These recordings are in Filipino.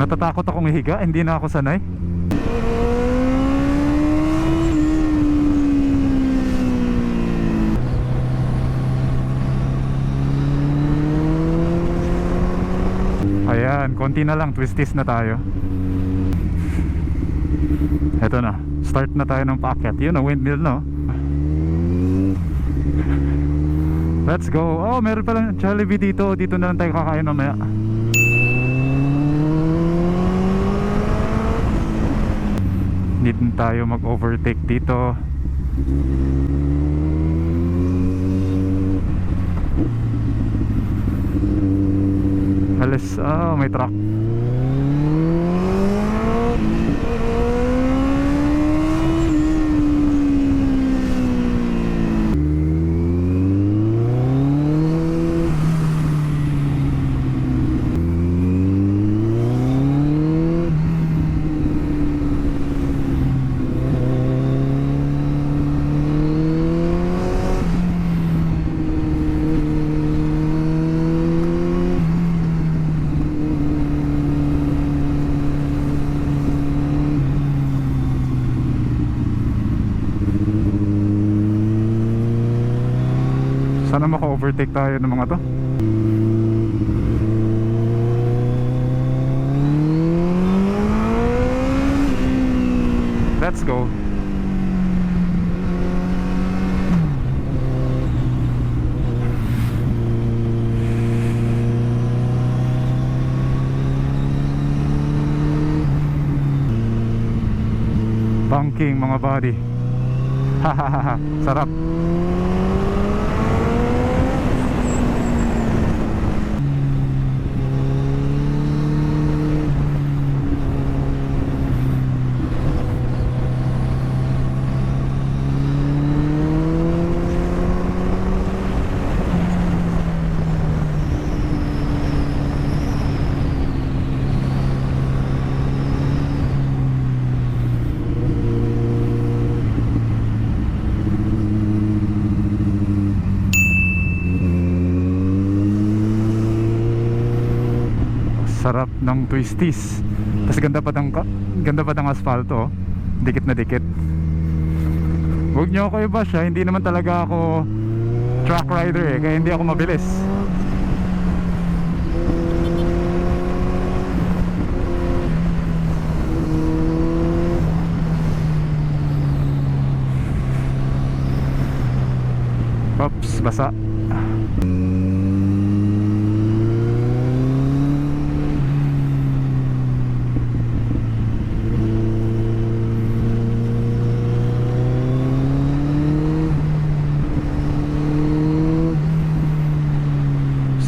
Natatakot akong ihiga, hindi na ako sanay. Ayan, konti na lang, twisties na tayo. Eto na, start na tayo ng paakyat. Yun ang windmill, no? Let's go. Oh, meron palang Jollibee dito. Dito na lang tayo kakain mamaya. Need tayo mag-overtake dito. Alas, oh, may truck. Sana maka-overtake tayo ng mga to. Let's go. Banking mga buddy. Hahaha, sarap. Sarap ng twisties. Tapos ganda pa ng asfalto, oh. Dikit na dikit. Huwag nyo ako i-bash, ha. Hindi naman talaga ako track rider, kaya hindi ako mabilis. Oops, basa.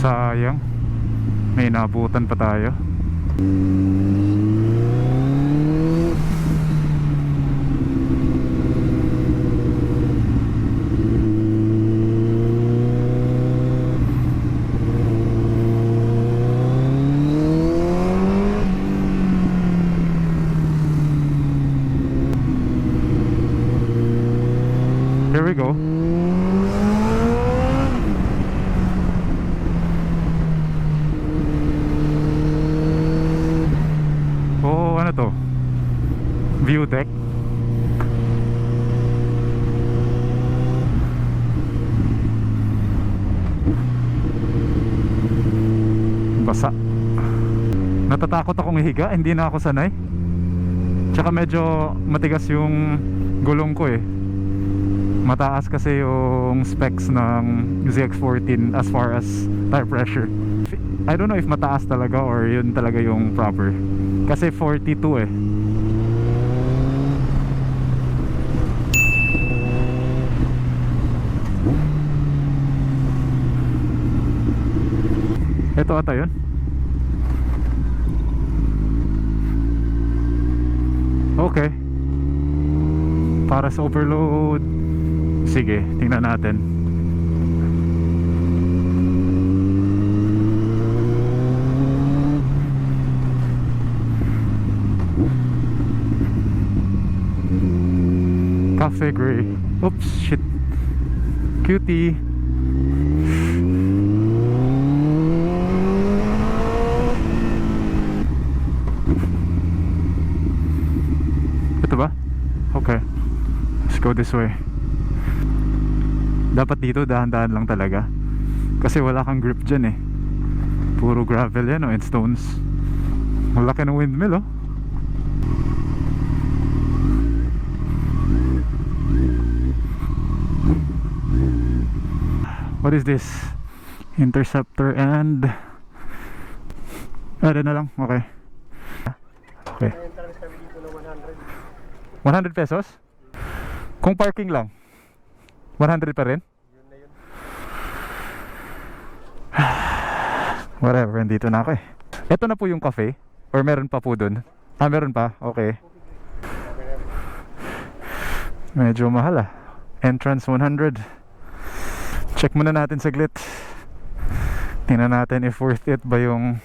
Sayang, may nabutan pa tayo. Here we go. Ano to? View deck. Basa. Natatakot akong ihiga, hindi na ako sanay. Tsaka medyo matigas yung gulong ko, eh. Mataas kasi yung specs ng ZX14 as far as tire pressure. I don't know if mataas talaga or yun talaga yung proper. Kasi 42, eh. Ito ata yun. Okay. Para sa overload. Sige, tingnan natin. Cafe gray. Oops, shit. Cutie. go this way. Dapat dito dahan-dahan lang talaga kasi wala kang grip dyan eh. Puro gravel yan, oh, and stones. Ang laki ng windmill, oh. What is this? Interceptor and ano na lang, okay. Okay. 100 pesos? Kung parking lang 100 pa rin? Whatever, nandito na ako eh. Ito na po yung cafe? Or meron pa po dun? Ah, meron pa? Okay. Medyo mahal ah. Entrance 100. Check muna natin saglit. Tingnan natin if worth it ba yung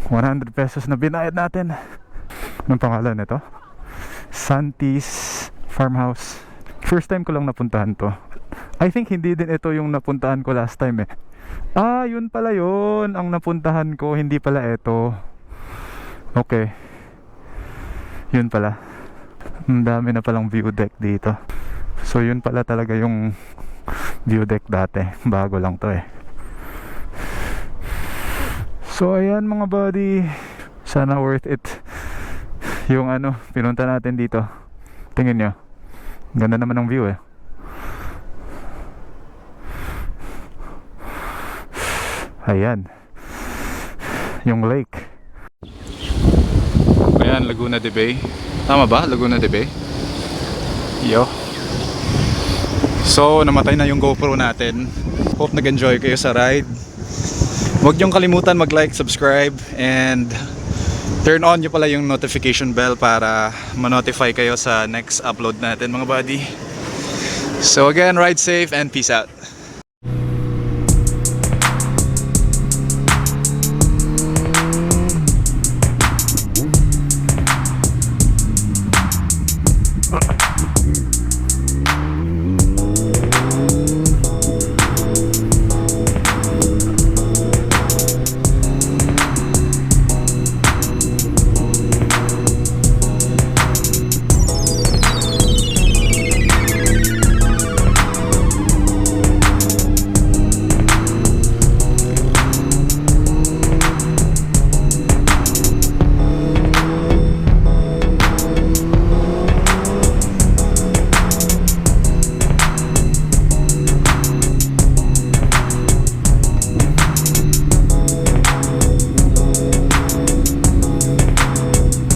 100 pesos na binayad natin. Anong pangalan nito? Santis Farmhouse. First time ko lang napuntahan to. I think hindi din ito yung napuntahan ko last time eh. Ah, yun pala yun ang napuntahan ko, hindi pala ito. Okay. Yun pala. Ang dami na palang view deck dito. So yun pala talaga yung view deck dati. Bago lang to eh. So ayan mga buddy, sana worth it yung ano, pinunta natin dito. Tingin nyo, ganda naman ng view eh. Ayan, yung lake. Ayan, Laguna de Bay. Tama ba? Laguna de Bay? Yo. So namatay na yung GoPro natin. Hope nag-enjoy kayo sa ride. Huwag niyong kalimutan mag-like, subscribe, and turn on nyo pala yung notification bell para ma-notify kayo sa next upload natin mga buddy. So again, ride safe and peace out.